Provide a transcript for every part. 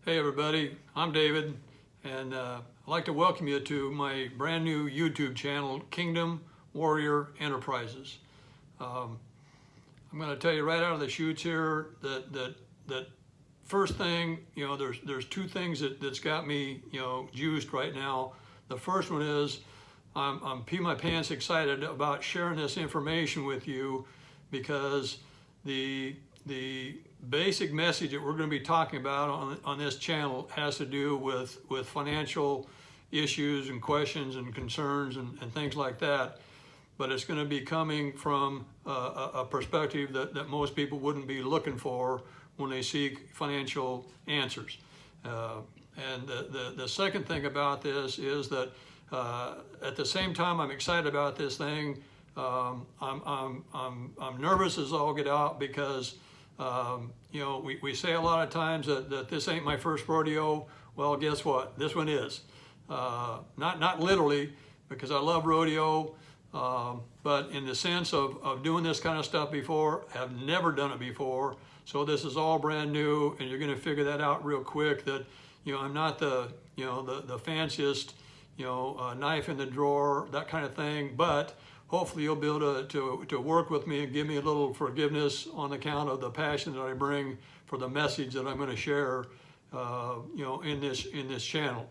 Hey everybody, I'm David, and I'd like to welcome you to my brand new YouTube channel, Kingdom Warrior Enterprises. I'm going to tell you right out of the chutes here that first thing, there's two things that's got me, juiced right now. The first one is I'm pee my pants excited about sharing this information with you because the basic message that we're going to be talking about on this channel has to do with financial issues and questions and concerns and things like that. But it's going to be coming from a perspective that most people wouldn't be looking for when they seek financial answers. And the second thing about this is that at the same time I'm excited about this thing, I'm nervous as all get out because we say a lot of times that this ain't my first rodeo. Well, guess what? This one is. Not literally, because I love rodeo, but in the sense of doing this kind of stuff before, have never done it before. So this is all brand new, and you're going to figure that out real quick. That I'm not the fanciest knife in the drawer, that kind of thing, but hopefully you'll be able to work with me and give me a little forgiveness on account of the passion that I bring for the message that I'm going to share, in this channel.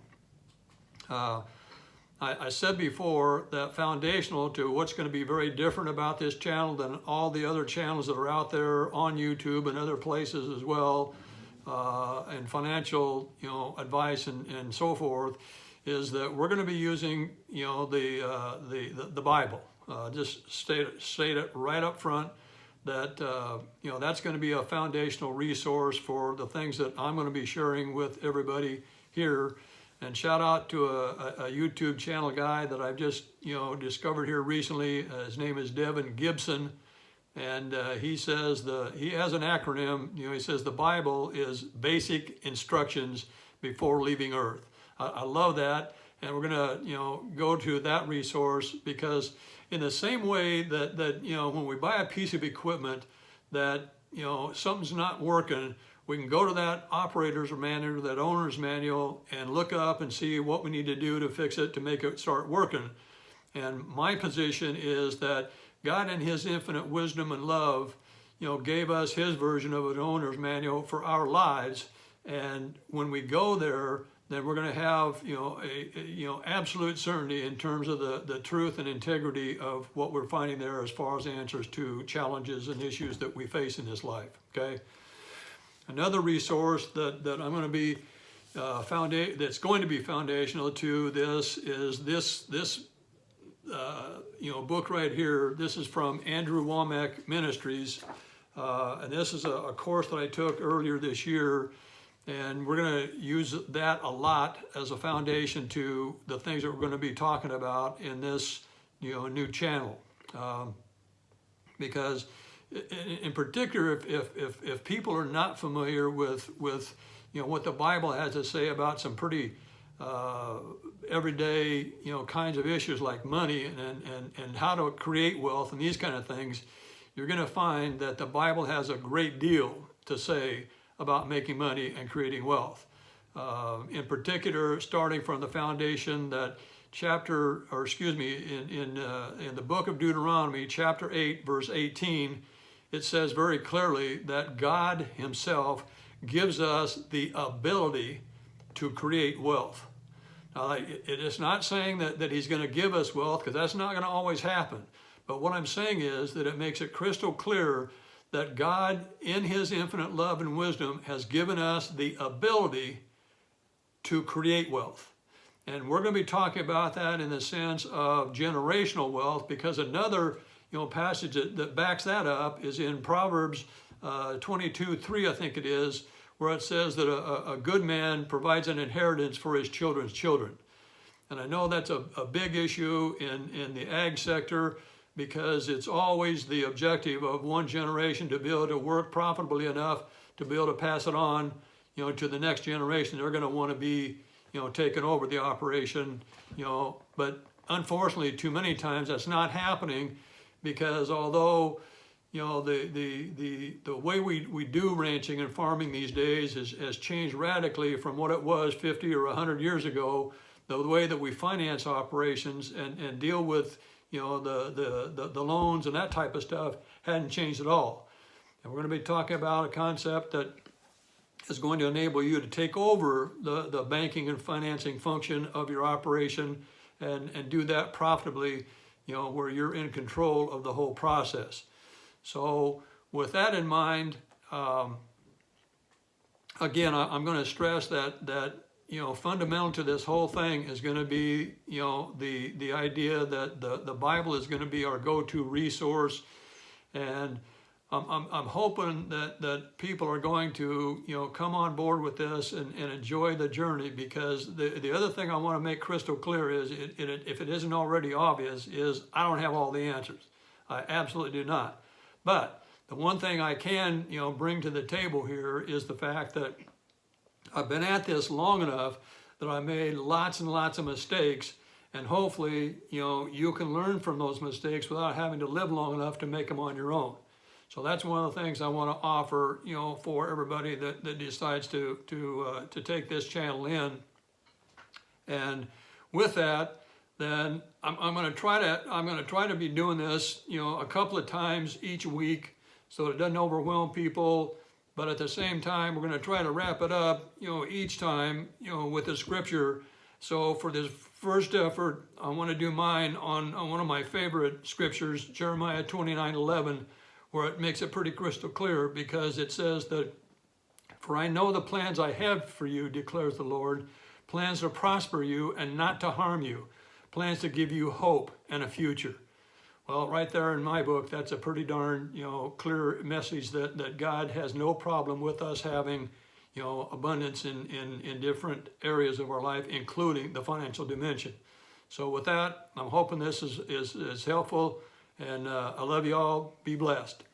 I said before that foundational to what's going to be very different about this channel than all the other channels that are out there on YouTube and other places as well, and financial advice and so forth, is that we're going to be using the Bible. Just state it right up front that that's going to be a foundational resource for the things that I'm going to be sharing with everybody here. And shout out to a YouTube channel guy that I've just discovered here recently. His name is Devin Gibson, and he says he has an acronym. He says the Bible is basic instructions before leaving Earth. I love that, and we're going to go to that resource because in the same way that when we buy a piece of equipment that something's not working, we can go to that operator's manual, that owner's manual, and look up and see what we need to do to fix it to make it start working. And my position is that God in his infinite wisdom and love gave us his version of an owner's manual for our lives, and when we go there, then we're going to have absolute certainty in terms of the truth and integrity of what we're finding there as far as answers to challenges and issues that we face in this life. Okay. Another resource that I'm going to be that's going to be foundational to this is this book right here. This is from Andrew Wommack Ministries, and this is a course that I took earlier this year. And we're going to use that a lot as a foundation to the things that we're going to be talking about in this new channel. Because in particular, if people are not familiar with what the Bible has to say about some pretty everyday kinds of issues like money and how to create wealth and these kind of things, you're going to find that the Bible has a great deal to say about making money and creating wealth. In particular, starting from the foundation that in the book of Deuteronomy, chapter 8, verse 18, it says very clearly that God himself gives us the ability to create wealth. Now, it is not saying that he's going to give us wealth, because that's not going to always happen. But what I'm saying is that it makes it crystal clear that God, in his infinite love and wisdom, has given us the ability to create wealth. And we're going to be talking about that in the sense of generational wealth, because another passage that backs that up is in Proverbs 22:3, I think it is, where it says that a good man provides an inheritance for his children's children. And I know that's a big issue in the ag sector, because it's always the objective of one generation to be able to work profitably enough to be able to pass it on, to the next generation. They're going to want to be, taking over the operation, but unfortunately, too many times that's not happening, because although, you know, the way we do ranching and farming these days has changed radically from what it was 50 or 100 years ago. The way that we finance operations and deal with, you know, the loans and that type of stuff hadn't changed at all. And we're going to be talking about a concept that is going to enable you to take over the banking and financing function of your operation and do that profitably, you know, where you're in control of the whole process. So with that in mind, again, I'm going to stress that you know, fundamental to this whole thing is going to be, you know, the idea that the Bible is going to be our go-to resource, and I'm hoping that people are going to, you know, come on board with this and enjoy the journey, because the other thing I want to make crystal clear is, if it isn't already obvious, is I don't have all the answers. I absolutely do not. But the one thing I can, you know, bring to the table here is the fact that I've been at this long enough that I made lots and lots of mistakes, and hopefully, you know, you can learn from those mistakes without having to live long enough to make them on your own. So that's one of the things I want to offer, you know, for everybody that decides to take this channel in. And with that, then I'm going to try to be doing this, you know, a couple of times each week, so it doesn't overwhelm people. But at the same time, we're going to try to wrap it up, you know, each time, you know, with the scripture. So for this first effort, I want to do mine on one of my favorite scriptures, Jeremiah 29:11, where it makes it pretty crystal clear, because it says that, "For I know the plans I have for you, declares the Lord, plans to prosper you and not to harm you, plans to give you hope and a future." Well, right there in my book, that's a pretty darn, you know, clear message that God has no problem with us having, you know, abundance in different areas of our life, including the financial dimension. So with that, I'm hoping this is helpful, and I love you all. Be blessed.